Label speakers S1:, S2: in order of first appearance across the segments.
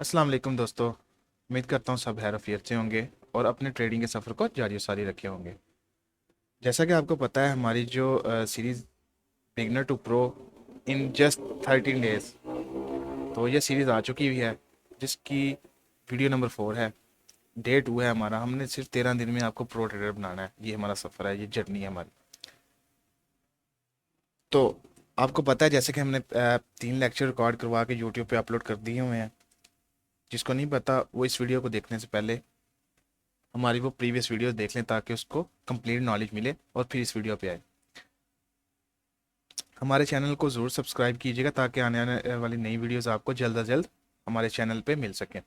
S1: अस्सलाम वालेकुम दोस्तों। उम्मीद करता हूँ सब खैरियत से होंगे और अपने ट्रेडिंग के सफ़र को जारी सारी रखे होंगे। जैसा कि आपको पता है हमारी जो series beginner to pro in just 13 days, तो ये सीरीज़ आ चुकी हुई है जिसकी वीडियो नंबर 4 है। डे 2 है हमारा। हमने सिर्फ 13 दिन में आपको प्रो ट्रेडर बनाना है। ये हमारा सफ़र है, ये जर्नी है हमारी। तो आपको पता है जैसे कि हमने 3 लेक्चर रिकॉर्ड करवा के यूट्यूब पे अपलोड कर दिए हुए हैं। जिसको नहीं पता वो इस वीडियो को देखने से पहले हमारी वो प्रीवियस वीडियोस देख लें ताकि उसको कंप्लीट नॉलेज मिले और फिर इस वीडियो पे आए। हमारे चैनल को ज़रूर सब्सक्राइब कीजिएगा ताकि आने आने वाली नई वीडियोस आपको जल्द अज जल्द हमारे चैनल पे मिल सकें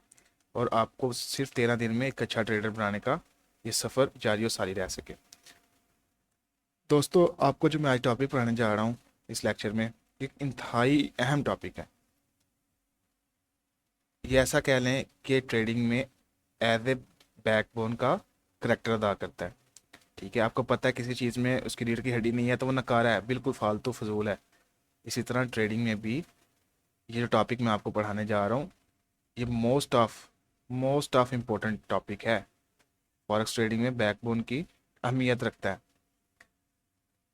S1: और आपको सिर्फ 13 दिन में एक अच्छा ट्रेडर बनाने का ये सफ़र जारी और सारी रह सके। दोस्तों, आपको जो मैं आज टॉपिक पढ़ाने जा रहा हूँ इस लेक्चर में, एक इंतहाई अहम टॉपिक है। ये ऐसा कह लें कि ट्रेडिंग में एज ए बैकबोन का करेक्टर अदा करता है। ठीक है, आपको पता है किसी चीज़ में उसकी रीढ़ की हड्डी नहीं है तो वो नकारा है, बिल्कुल फालतू फजूल है। इसी तरह ट्रेडिंग में भी ये जो टॉपिक मैं आपको पढ़ाने जा रहा हूँ, ये मोस्ट ऑफ इम्पोर्टेंट टॉपिक है। फॉरेक्स ट्रेडिंग में बैकबोन की अहमियत रखता है।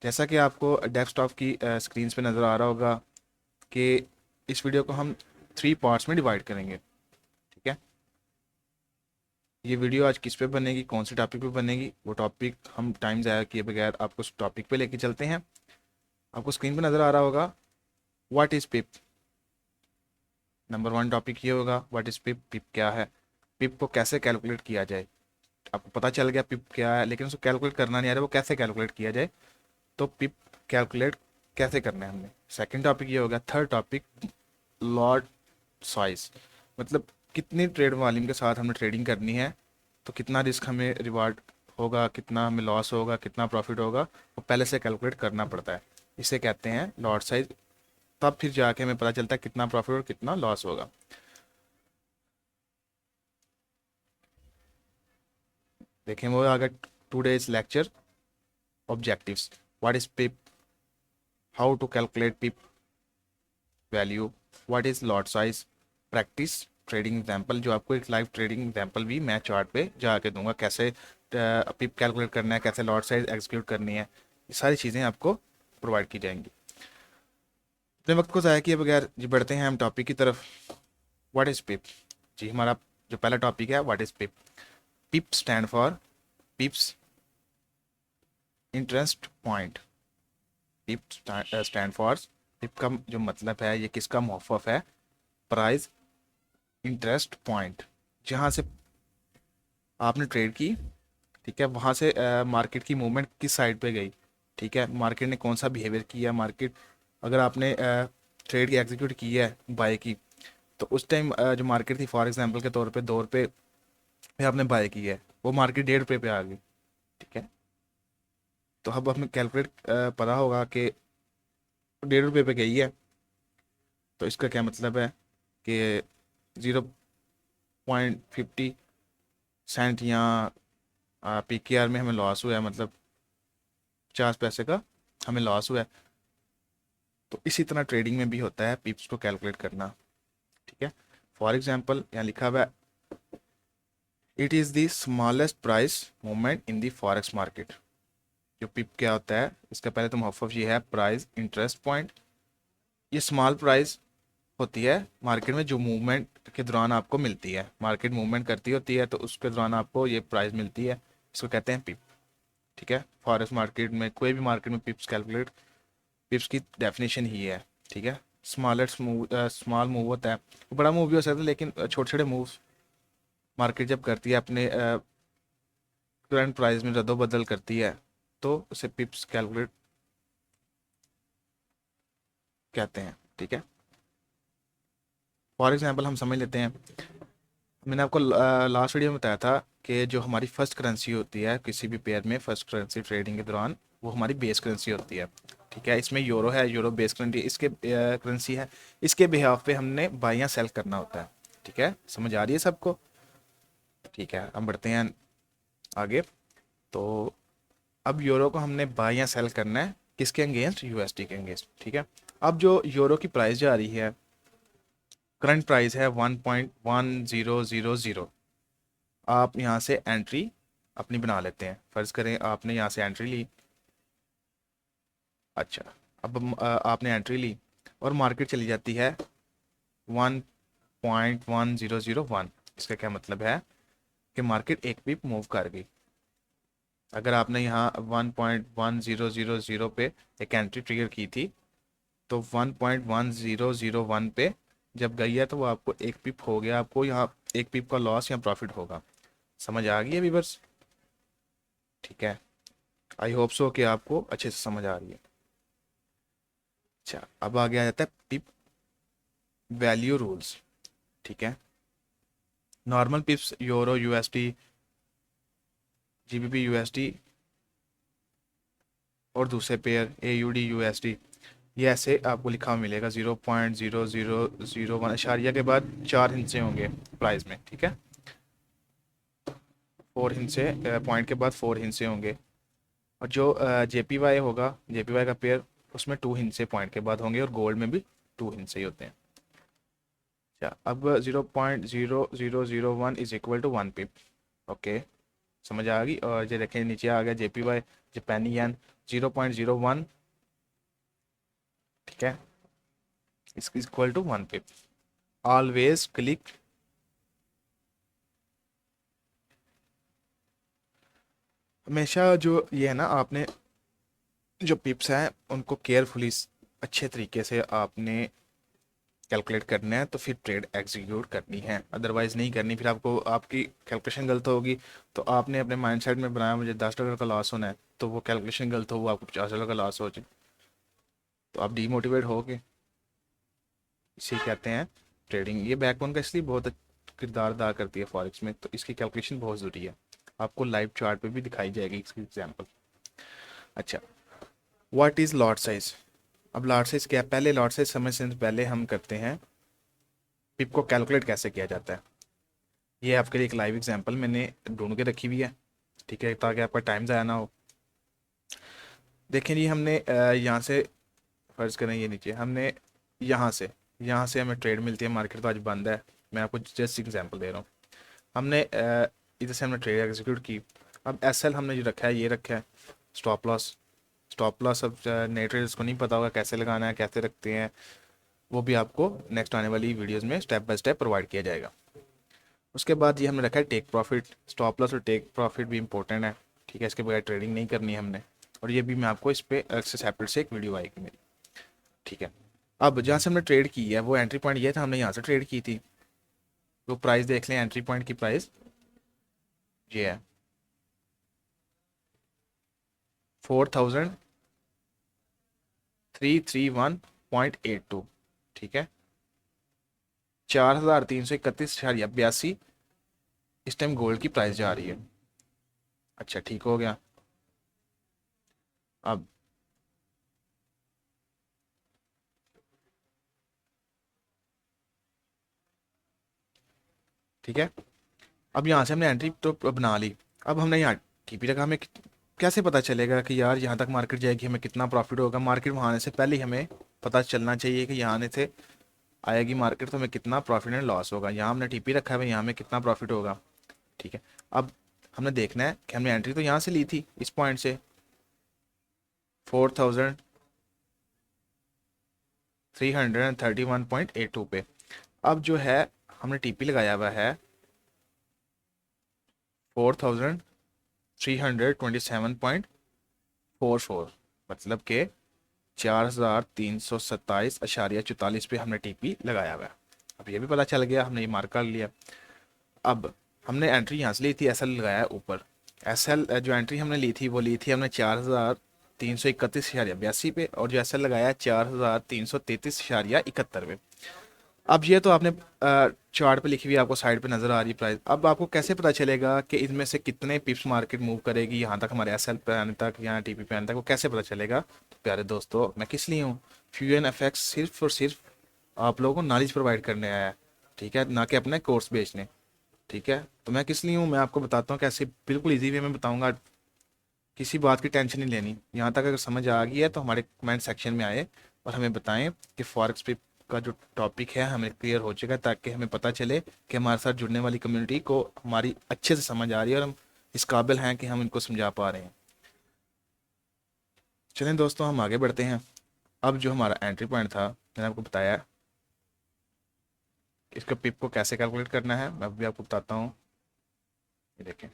S1: जैसा कि आपको डेस्कटॉप की स्क्रीन पे नज़र आ रहा होगा कि इस वीडियो को हम 3 पार्ट्स में डिवाइड करेंगे। ठीक है, ये वीडियो आज किस पे बनेगी, कौन से टॉपिक पे बनेगी, वो टॉपिक हम टाइम ज़ाया किए बगैर आपको उस टॉपिक पे लेके चलते हैं। आपको स्क्रीन पे नज़र आ रहा होगा what is pip. Number 1 topic ये होगा व्हाट इज़ पिप। पिप क्या है, पिप को कैसे कैलकुलेट किया जाए। आपको पता चल गया पिप क्या है, लेकिन उसको कैलकुलेट करना नहीं आ रहा, वो कैसे कैलकुलेट किया जाए। तो पिप कैलकुलेट कैसे करना है हमने। सेकंड टॉपिक ये होगा, थर्ड टॉपिक लॉट साइज, मतलब कितनी ट्रेड वॉल्यूम के साथ हमने ट्रेडिंग करनी है, तो कितना रिस्क हमें रिवार्ड होगा, कितना हमें लॉस होगा, कितना प्रॉफिट होगा, वो पहले से कैलकुलेट करना पड़ता है। इसे कहते हैं लॉट साइज। तब फिर जाके हमें पता चलता है कितना प्रॉफिट और कितना लॉस होगा। देखें वो आ गया today's lecture objectives. What is pip, how to calculate pip value, what is lot size, practice trading example, जो आपको एक लाइव ट्रेडिंग एग्जाम्पल भी मैं चार्ट पे जाके दूंगा, कैसे पिप कैलकुलेट करना है, कैसे लॉट साइज एग्जीक्यूट करनी है। ये सारी चीज़ें आपको प्रोवाइड की जाएंगी। अपने वक्त को ज़ाया किए बगैर जी बढ़ते हैं हम टॉपिक की तरफ। व्हाट इज़ पिप। जी हमारा जो पहला टॉपिक है what is PIP. PIP stand for pips interest point. PIP stand for, PIP का जो मतलब है ये किसका मुहफ़्फ़ है, प्राइस इंटरेस्ट पॉइंट। जहाँ से आपने ट्रेड की, ठीक है, वहाँ से मार्केट की मूवमेंट किस साइड पे गई। ठीक है, मार्केट ने कौन सा बिहेवियर किया। मार्केट अगर आपने ट्रेड की एग्जीक्यूट की है बाय की, तो उस टाइम जो मार्केट थी फॉर एग्जांपल के तौर पे 2 रुपये पे आपने बाय की है, वो मार्केट 1.5 रुपये पे आ गई। ठीक है, तो अब हमें कैलकुलेट पता होगा कि 1.5 रुपये पे गई है, तो इसका क्या मतलब है कि 0.50 सेंट या PKR में हमें लॉस हुआ है, मतलब 50 पैसे का हमें लॉस हुआ है। तो इसी तरह ट्रेडिंग में भी होता है पिप्स को कैलकुलेट करना। ठीक है, फॉर एग्जांपल यहाँ लिखा हुआ है it is the smallest price movement in the forex market. जो पिप क्या होता है, इसका पहले तो मुहफ़्फ़ ये है प्राइस इंटरेस्ट पॉइंट। ये स्मॉल प्राइस होती है मार्केट में जो मूवमेंट के दौरान आपको मिलती है। मार्केट मूवमेंट करती होती है तो उसके दौरान आपको ये प्राइस मिलती है, इसको कहते हैं पिप। ठीक है, फॉरेक्स मार्केट में कोई भी मार्केट में पिप्स कैलकुलेट, पिप्स की डेफिनेशन ही है। ठीक है, स्मॉलेस्ट मूव, स्मॉल मूव होता है, बड़ा मूव भी हो सकता है, लेकिन छोटे छोटे मूव मार्केट जब करती है अपने करंट प्राइस में रद्दोबदल करती है, तो उसे पिप्स कैलकुलेट कहते हैं। ठीक है, फॉर एग्जांपल हम समझ लेते हैं। मैंने आपको लास्ट वीडियो में बताया था कि जो हमारी फर्स्ट करेंसी होती है किसी भी पेयर में, फर्स्ट करेंसी ट्रेडिंग के दौरान, वो हमारी बेस करेंसी होती है। ठीक है, इसमें यूरो है, यूरो बेस करेंसी इसके करेंसी है। इसके बिहाफ पे हमने बाई या सेल करना होता है। ठीक है, समझ आ रही है सबको। ठीक है, हम बढ़ते हैं आगे। तो अब यूरो को हमने बाय या सेल करना है किसके अगेंस्ट, USD के अगेंस्ट। ठीक है, अब जो यूरो की प्राइस जा रही है करंट प्राइस है 1.1000। आप यहाँ से एंट्री अपनी बना लेते हैं। फ़र्ज़ करें आपने यहाँ से एंट्री ली। अच्छा, अब आपने एंट्री ली और मार्केट चली जाती है 1.1001। इसका क्या मतलब है कि मार्केट एक पिप मूव कर गई। अगर आपने यहाँ 1.1000 पे एक एंट्री ट्रिगर की थी, तो 1.1001 पे जब गई है तो वो आपको एक पिप हो गया, आपको यहाँ एक पिप का लॉस या प्रॉफिट होगा। समझ आ गई है व्यूअर्स? ठीक है, आई होप सो कि आपको अच्छे से समझ आ रही है। अच्छा, अब आगे आ जाता है पिप वैल्यू रूल्स। ठीक है, normal पिप्स euro USD, GBP USD और दूसरे पेयर एयूडी यूएसडी, ये ऐसे आपको लिखा हुआ मिलेगा 0.0001 अशारिया के बाद 4 हिस्से होंगे प्राइस में। ठीक है, 4 हिस्से, पॉइंट के बाद 4 हिस्से होंगे। और जो जेपीवाई होगा, जेपीवाई का पेयर, उसमें 2 हिस्से पॉइंट के बाद होंगे और गोल्ड में भी 2 हिस्से ही होते हैं। अच्छा, अब 0.0001 is equal to 1 pip. Okay, समझ आ गई। और ये देखें नीचे आ गया जेपीवाई, जापानी येन 0.01। ठीक है, is equal to 1 pip. Always click, हमेशा जो ये है ना, आपने जो पिप्स हैं उनको केयरफुली अच्छे तरीके से आपने कैलकुलेट करना है, तो फिर ट्रेड एग्जीक्यूट करनी है, अदरवाइज़ नहीं करनी। फिर आपको आपकी कैलकुलेशन गलत होगी। तो आपने अपने माइंडसेट में बनाया मुझे $10 का लॉस होना है, तो वो कैलकुलेशन गलत हो, वो आपको $50 का लॉस हो जाए, तो आप डीमोटिवेट होगे। इसे कहते हैं ट्रेडिंग। ये बैकबोन का इसलिए बहुत किरदार अदा करती है फॉरेक्स में, तो इसकी कैलकुलेशन बहुत ज़रूरी है। आपको लाइव चार्ट पे भी दिखाई जाएगी इसकी एग्जांपल। अच्छा, व्हाट इज़ लॉट साइज? अब लॉट साइज क्या है? पहले लॉट साइज समझने से पहले हम करते हैं पिप को कैलकुलेट कैसे किया जाता है। ये आपके लिए एक लाइव एग्जांपल मैंने ढूंढ के रखी हुई है। ठीक है, ताकि आपका टाइम ज़ाया ना हो। देखें जी, हमने यहाँ से फ़र्ज़ करें, ये नीचे हमने यहाँ से हमें ट्रेड मिलती है। मार्केट तो आज बंद है, मैं आपको जस्ट एग्जांपल दे रहा हूँ। हमने इधर से हमने ट्रेड एग्जीक्यूट की। अब एस एल हमने जो रखा है, ये रखा है स्टॉप लॉस। स्टॉप लॉस अब नए ट्रेडर्स को नहीं पता होगा कैसे लगाना है, कैसे रखते हैं, वो भी आपको नेक्स्ट आने वाली वीडियोज़ में स्टेप बाय स्टेप प्रोवाइड किया जाएगा। उसके बाद ये हमने रखा है टेक प्रॉफिट। स्टॉप लॉस और टेक प्रॉफिट भी इंपॉर्टेंट है। ठीक है, इसके बगैर ट्रेडिंग नहीं करनी है हमने। और ये भी मैं आपको इस पर अलग से सेपरेट से एक वीडियो आएगी मेरी। ठीक है, अब जहाँ से हमने ट्रेड की है वो एंट्री पॉइंट ये था, हमने यहाँ से ट्रेड की थी। तो प्राइस देख लें, एंट्री पॉइंट की प्राइस ये है 4331.82। ठीक है, 4331.82 इस टाइम गोल्ड की प्राइस जा रही है। अच्छा, ठीक हो गया। अब ठीक है, अब यहाँ से हमने एंट्री तो बना ली। अब हमने यहाँ टीपी रखा। हमें कैसे पता चलेगा कि यार यहाँ तक मार्केट जाएगी, हमें कितना प्रॉफिट होगा? मार्केट वहाँ आने से पहले ही हमें पता चलना चाहिए कि यहाँ आने से आएगी मार्केट तो हमें कितना प्रॉफिट एंड लॉस होगा। यहाँ हमने टीपी रखा है, यहाँ हमें कितना प्रॉफिट होगा। ठीक है, अब हमने देखना है कि हमने एंट्री तो यहाँ से ली थी, इस पॉइंट से 4331.82 पे। अब जो है हमने टीपी लगाया हुआ है 4327.44, मतलब कि 4327.44 पे हमने टीपी लगाया हुआ है। अब ये भी पता चल गया, हमने ये मार्क कर लिया। अब हमने एंट्री यहाँ से ली थी, एसएल लगाया ऊपर। एसएल जो एंट्री हमने ली थी वो ली थी हमने 4331.82 पे, और जो एसएल लगाया 4333.71 पे। अब ये तो आपने चार्ट पे लिखी हुई आपको साइड पे नज़र आ रही प्राइस। अब आपको कैसे पता चलेगा कि इनमें से कितने पिप्स मार्केट मूव करेगी यहाँ तक, हमारे एसएल पे आने तक, यहाँ टीपी पे आने तक, वो कैसे पता चलेगा? तो प्यारे दोस्तों, मैं किस लिए हूँ? फ्यूजन एफएक्स सिर्फ और सिर्फ आप लोगों को नॉलेज प्रोवाइड करने आया है। ठीक है, ना कि अपने कोर्स बेचने। ठीक है, तो मैं किस लिए हूँ, मैं आपको बताता हूँ कैसे, बिल्कुल ईजी वे में बताऊँगा। किसी बात की टेंशन नहीं लेनी। यहाँ तक अगर समझ आ गई है तो हमारे कमेंट सेक्शन में आए और हमें बताएं कि फॉरेक्स पे का जो टॉपिक है हमें क्लियर हो चुका है, ताकि हमें पता चले कि हमारे साथ जुड़ने वाली कम्युनिटी को हमारी अच्छे से समझ आ रही है और हम इस काबिल हैं कि हम इनको समझा पा रहे हैं। चलें दोस्तों, हम आगे बढ़ते हैं। अब जो हमारा एंट्री पॉइंट था, मैंने आपको बताया कि इसका पिप को कैसे कैलकुलेट करना है, मैं भी आपको बताता हूँ। ये देखें,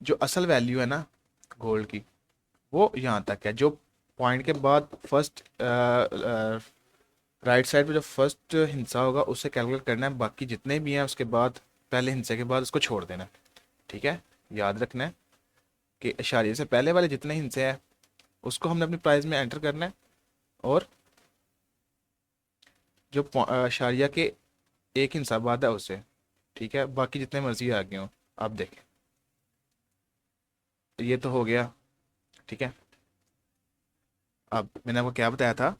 S1: जो असल वैल्यू है ना गोल्ड की, वो यहाँ तक है। जो पॉइंट के बाद फर्स्ट राइट साइड पे जो फर्स्ट हिस्सा होगा उससे कैलकुलेट करना है, बाकी जितने भी हैं उसके बाद पहले हिस्से के बाद उसको छोड़ देना है। ठीक है, याद रखना है कि इशारे से पहले वाले जितने हिस्से हैं उसको हमने अपनी प्राइस में एंटर करना है, और जो इशारिया के एक हिस्सा बाद है उससे, ठीक है, बाकी जितने मर्जी आगे हों। आप देखें, ये तो हो गया। ठीक है, अब मैंने आपको क्या बताया था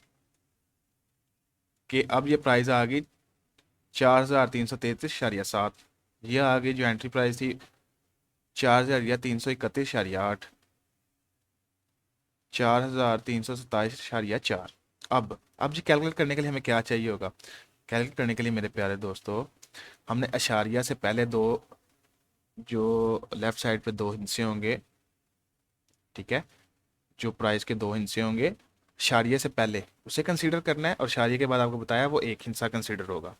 S1: कि अब ये प्राइस आ गई 4333.7। ये आ गई जो एंट्री प्राइस थी 4331.8, 4327.4। अब जी कैलकुलेट करने के लिए हमें क्या चाहिए होगा? कैलकुलेट करने के लिए मेरे प्यारे दोस्तों, हमने अशारिया से पहले दो, जो लेफ्ट साइड पे दो हिस्से होंगे, ठीक है, जो प्राइस के दो हिस्से होंगे, शारिये से पहले उसे कंसीडर करना है, और शारिये के बाद आपको बताया वो एक हिस्सा कंसीडर होगा।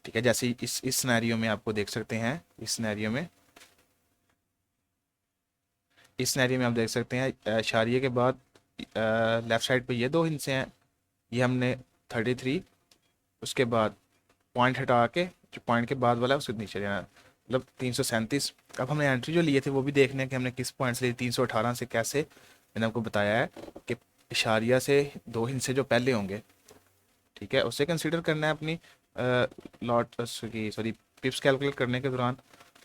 S1: ठीक है, जैसे इस सिनेरियो में आपको देख सकते हैं, इस सिनेरियो में आप देख सकते हैं शारिये के बाद लेफ्ट साइड पे ये दो हिस्से हैं, ये हमने 33, उसके बाद पॉइंट हटा के जो पॉइंट के बाद वाला है उसको नीचे लेना है, मतलब 337। अब हमने एंट्री जो लिए थे वो भी देखने हैं कि हमने किस पॉइंट से ली, 318 से। कैसे? मैंने आपको बताया है कि इशारिया से दो हिस्से जो पहले होंगे, ठीक है, उसे कंसीडर करना है अपनी लॉट की सॉरी पिप्स कैलकुलेट करने के दौरान,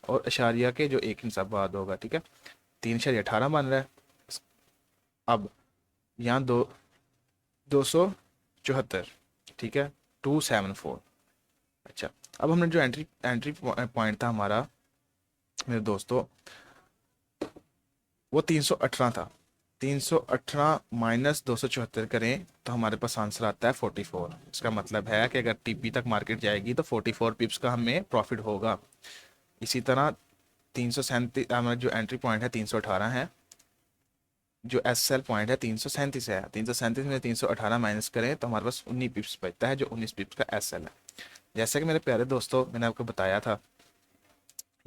S1: और इशारिया के जो एक हिस्सा बाद होगा। ठीक है, 318 बन रहा है। अब यहाँ 274, ठीक है, 274। अच्छा, अब हमने जो एंट्री एंट्री पॉइंट था हमारा मेरे दोस्तों, वो 318 था। 318 माइनस 274 करें तो हमारे पास आंसर आता है 44। इसका मतलब है कि अगर टीपी तक मार्केट जाएगी तो 44 पिप्स का हमें प्रॉफिट होगा। इसी तरह 337 हमारा जो एंट्री पॉइंट है 318 है, जो एस एल पॉइंट है 337 है। 337 में 318 माइनस करें तो हमारे पास 19 पिप्स बचता है, जो 19 पिप्स का एस एल है। जैसा कि मेरे प्यारे दोस्तों मैंने आपको बताया था,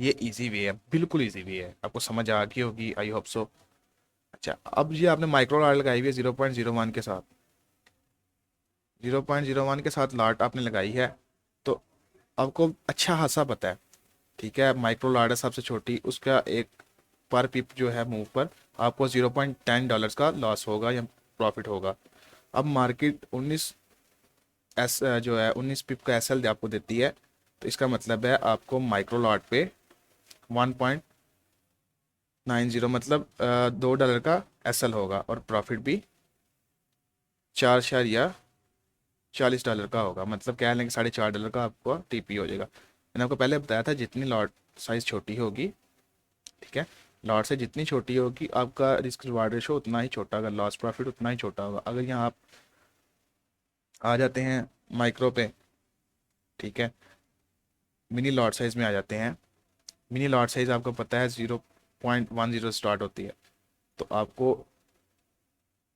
S1: ये इजी वे है, बिल्कुल इजी वे है, आपको समझ आ गई होगी, आई होप सो। अच्छा, अब ये आपने माइक्रो लाट लगाई हुई है 0.01 के साथ, 0.01 के साथ लाट आपने लगाई है, तो आपको अच्छा खासा पता है। ठीक है, माइक्रो लाट है सबसे छोटी, उसका एक पर पिप जो है मूव पर आपको $0.10 का लॉस होगा या प्रॉफिट होगा। अब मार्केट 19 एस जो है 19 पिप का एस एल आपको देती है, तो इसका मतलब है आपको माइक्रो लॉट पे 1.90 मतलब $2 का एस एल होगा, और प्रॉफिट भी 4.40 का होगा। मतलब क्या लेंगे, $4.5 का आपको टीपी हो जाएगा। मैंने आपको पहले बताया था जितनी लॉट साइज छोटी होगी, ठीक है, लॉट से जितनी छोटी होगी आपका रिस्क रिवार्ड रेशो उतना ही छोटा होगा, लॉस प्रॉफिट उतना ही छोटा होगा। अगर यहाँ आप आ जाते हैं माइक्रो पे, ठीक है, मिनी लॉट साइज में आ जाते हैं। मिनी लॉट साइज आपको पता है 0.10 स्टार्ट होती है, तो आपको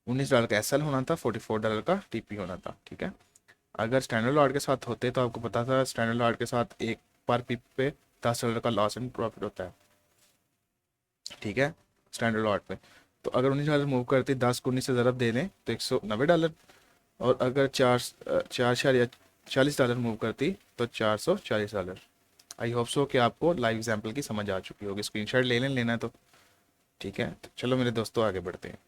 S1: $19 का एसएल होना था, $44 का टीपी होना था। ठीक है, अगर स्टैंडर्ड लॉट के साथ होते तो आपको पता था स्टैंडर्ड लॉट के साथ एक पर पिप पे $10 का लॉस एंड प्रॉफिट होता है। ठीक है, स्टैंडर्ड लॉट पे तो अगर $19 मूव करती, 10 को 19 से ज़रब दे दें तो $190, और अगर 4.40 मूव करती तो $440। आई होप सो कि आपको लाइव एग्जाम्पल की समझ आ चुकी होगी। स्क्रीनशॉट लेना है तो ठीक है। तो चलो मेरे दोस्तों आगे बढ़ते हैं।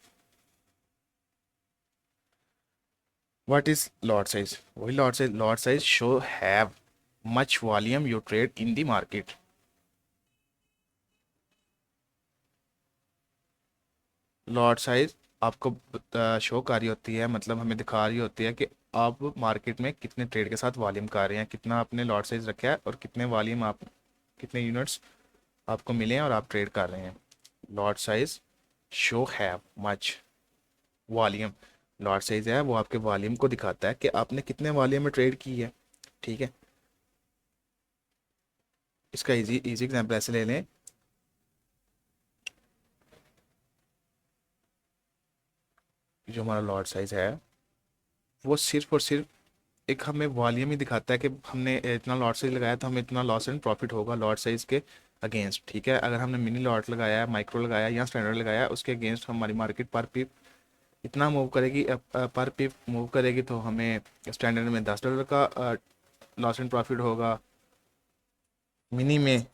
S1: What is lot size? वही lot size show have much volume you trade in the market. Lot size आपको शो कर रही होती है, मतलब हमें दिखा रही होती है कि आप मार्केट में कितने ट्रेड के साथ वॉल्यूम कर रहे हैं, कितना आपने लॉट साइज रखा है, और कितने वॉल्यूम आप, कितने यूनिट्स आपको मिले हैं और आप ट्रेड कर रहे हैं। Lot size show have much volume, lot size है वो आपके वॉल्यूम को दिखाता है कि आपने कितने वॉल्यूम में ट्रेड की है। ठीक है, इसका इजी इजी एग्जांपल ऐसे ले लें, जो हमारा लॉट साइज है वो सिर्फ और सिर्फ एक हमें वॉल्यूम ही दिखाता है कि हमने इतना लॉट साइज लगाया तो हमें इतना लॉस एंड प्रॉफिट होगा लॉट साइज के अगेंस्ट। ठीक है, अगर हमने मिनी लॉट लगाया, माइक्रो लगाया या स्टैंडर्ड लगाया, उसके अगेंस्ट हमारी मार्केट पर पिप इतना मूव करेगी, पर पिप मूव करेगी तो हमें स्टैंडर्ड में $10 का लॉस एंड प्रॉफिट होगा, मिनी में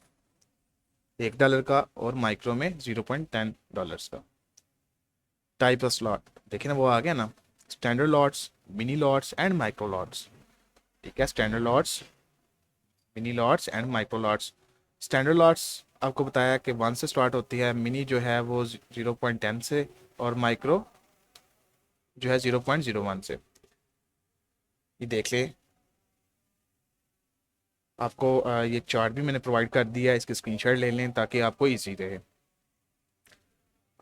S1: $1 का और माइक्रो में $0.10 का। टाइप ऑफ स्लॉट देखिए ना, वो आ गया ना, standard lots, mini lots and micro lots. ठीक है, standard lots, mini lots and micro lots. Standard lots आपको बताया कि 1 से स्टार्ट होती है, मिनी जो है वो 0.10 से, और माइक्रो जो है 0.01 से। ये देख ले, आपको ये चार्ट भी मैंने प्रोवाइड कर दिया है, इसकी स्क्रीनशॉट ले लें ताकि आपको ईजी रहे।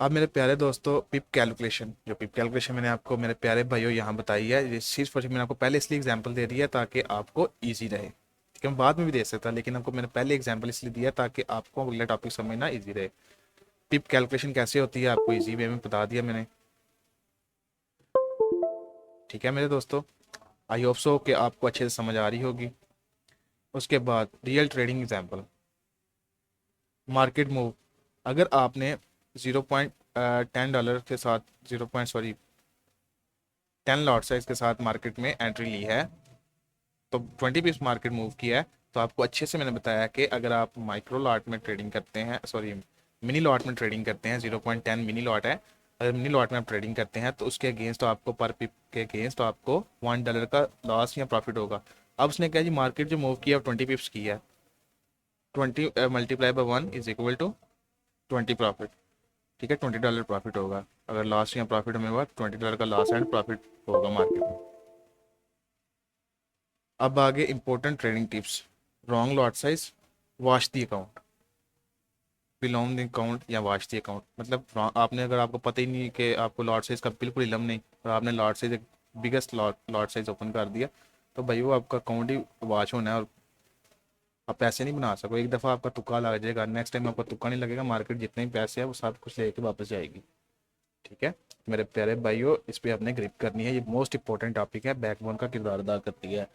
S1: अब मेरे प्यारे दोस्तों, पिप कैलकुलेशन, जो पिप कैलकुलेशन मैंने आपको मेरे प्यारे भाइयों यहाँ बताई है, ये सिर्फ और सिर्फ मैंने आपको पहले इसलिए एग्जांपल दे दिया ताकि आपको इजी रहे। ठीक है, मैं बाद में भी दे सकता, लेकिन आपको मैंने पहले एग्जांपल इसलिए दिया ताकि आपको अगला टॉपिक समझना इजी रहे। पिप कैलकुलेशन कैसे होती है आपको इजी वे में बता दिया मैंने। ठीक है मेरे दोस्तों, आई होप सो कि आपको अच्छे से समझ आ रही होगी। उसके बाद real trading example, market move. अगर आपने $0.10 के साथ 0 पॉइंट सॉरी 10 लॉट साइज के साथ मार्केट में एंट्री ली है, तो 20 पिप्स मार्केट मूव किया है, तो आपको अच्छे से मैंने बताया कि अगर आप माइक्रो लॉट में ट्रेडिंग करते हैं, सॉरी मिनी लॉट में ट्रेडिंग करते हैं, 0.10 मिनी लॉट है, अगर मिनी लॉट में आप ट्रेडिंग करते हैं तो उसके अगेंस्ट तो आपको पर पिप के अगेंस्ट तो आपको $1 का लॉस या प्रॉफिट होगा। अब उसने कहा जी मार्केट जो मूव किया 20 पिप्स की है, 20 multiply by 1 is equal to 20 profit. ठीक है, $20 प्रॉफिट होगा। अगर लॉस या प्रॉफिट हमें हुआ, $20 का लॉस एंड प्रॉफिट होगा मार्केट में। अब आगे important trading tips, wrong lot size, wash the account, belong the account या वॉश दी अकाउंट। मतलब आपने, अगर आपको पता ही नहीं कि आपको लॉट साइज का बिल्कुल इलम नहीं, और आपने लॉट साइज एक बिगेस्ट लॉट साइज ओपन कर दिया, तो भाई वो आपका अकाउंट ही वॉश होना है और आप पैसे नहीं बना सको। एक दफ़ा आपका तुक्का लग जाएगा, नेक्स्ट टाइम आपका तुक्का नहीं लगेगा, मार्केट जितने भी पैसे हैं वो सब कुछ लेके वापस जाएगी। ठीक है मेरे प्यारे भाइयों, इस पर आपने ग्रिप करनी है, ये मोस्ट इंपॉर्टेंट टॉपिक है, बैकबोन का किरदार अदा करती है।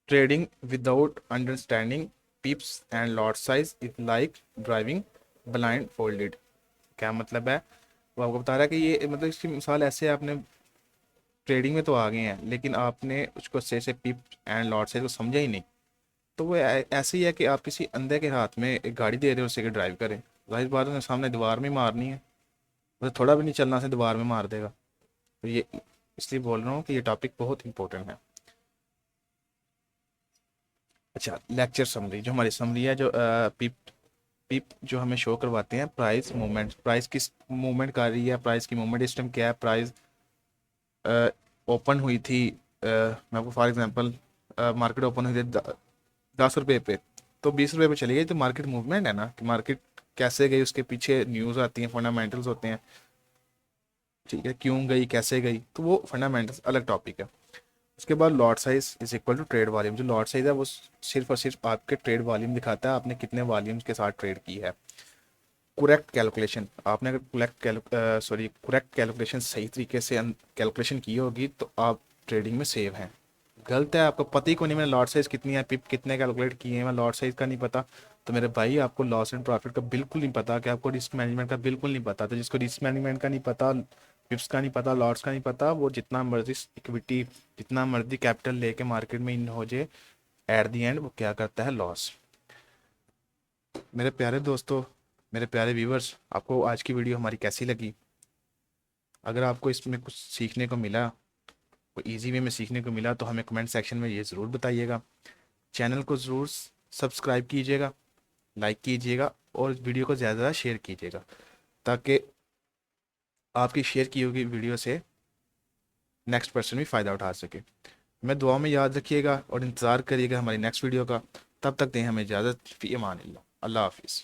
S1: Trading without understanding पिप्स and lot size is like driving blind folded. क्या मतलब है, वो आपको बता रहा है कि ये मतलब इसकी मिसाल ऐसे है, आपने ट्रेडिंग में तो आ गए हैं लेकिन आपने उसको से पिप एंड लॉट साइज को समझा ही नहीं, तो वो ऐसे ही है कि आप किसी अंधे के हाथ में एक गाड़ी दे रहे हो, उसे ड्राइव करें, जाहिर बात है सामने दीवार में मारनी है, उसे थोड़ा भी नहीं चलना से दीवार में मार देगा। तो ये इसलिए बोल रहा हूँ कि ये टॉपिक बहुत इंपॉर्टेंट है। अच्छा, लेक्चर समरी, जो हमारी समरी है, जो पिप पिप जो हमें शो करवाते हैं, प्राइस मूवमेंट, प्राइस किस मूवमेंट कर रही है, प्राइस की मूवमेंट इस टाइम क्या है, प्राइस ओपन हुई थी, मैं आपको फॉर एग्जांपल मार्केट ओपन हुई थी 10 रुपये पे, तो 20 रुपये पे चली गई, तो मार्केट मूवमेंट है ना, कि मार्केट कैसे गई, उसके पीछे न्यूज़ आती हैं, फंडामेंटल्स होते हैं। ठीक है, क्यों गई, कैसे गई, तो वो फंडामेंटल्स अलग टॉपिक है। उसके बाद lot size is equal to trade volume. जो लॉट साइज है वो सिर्फ और सिर्फ आपके ट्रेड वॉल्यूम दिखाता है, आपने कितने वॉल्यूम्स के साथ ट्रेड की है। करेक्ट कैलकुलेशन, आपने अगर करेक्ट कैलकुलेशन सही तरीके से कैलकुलेशन की होगी तो आप ट्रेडिंग में सेव हैं। गलत है, आपको पता ही को नहीं मैंने लॉट साइज कितनी है, पिप कितने कैलकुलेट किए हैं, मैं लॉट साइज का नहीं पता, तो मेरे भाई आपको लॉस एंड प्रॉफिट का बिल्कुल नहीं पता, कि आपको रिस्क मैनेजमेंट का बिल्कुल नहीं पता। तो जिसको रिस्क मैनेजमेंट का नहीं पता, पिप्स का नहीं पता, लॉट्स का नहीं पता, वो जितना मर्जी इक्विटी, जितना मर्जी कैपिटल लेके मार्केट में इन हो जाए, एट दी एंड वो क्या करता है, लॉस। मेरे प्यारे दोस्तों, मेरे प्यारे व्यूवर्स, आपको आज की वीडियो हमारी कैसी लगी? अगर आपको इसमें कुछ सीखने को मिला, कोई इजी वे में सीखने को मिला, तो हमें कमेंट सेक्शन में ये ज़रूर बताइएगा। चैनल को ज़रूर सब्सक्राइब कीजिएगा, लाइक कीजिएगा और वीडियो को ज़्यादा ज़्यादा शेयर कीजिएगा, ताकि आपकी शेयर की हुई वीडियो से नेक्स्ट पर्सन भी फ़ायदा उठा सके। मैं दुआ में याद रखिएगा और इंतज़ार करिएगा हमारी नेक्स्ट वीडियो का। तब तक दें हमें इजाज़त, फ़ी अमान अल्लाह, अल्लाह हाफिज़।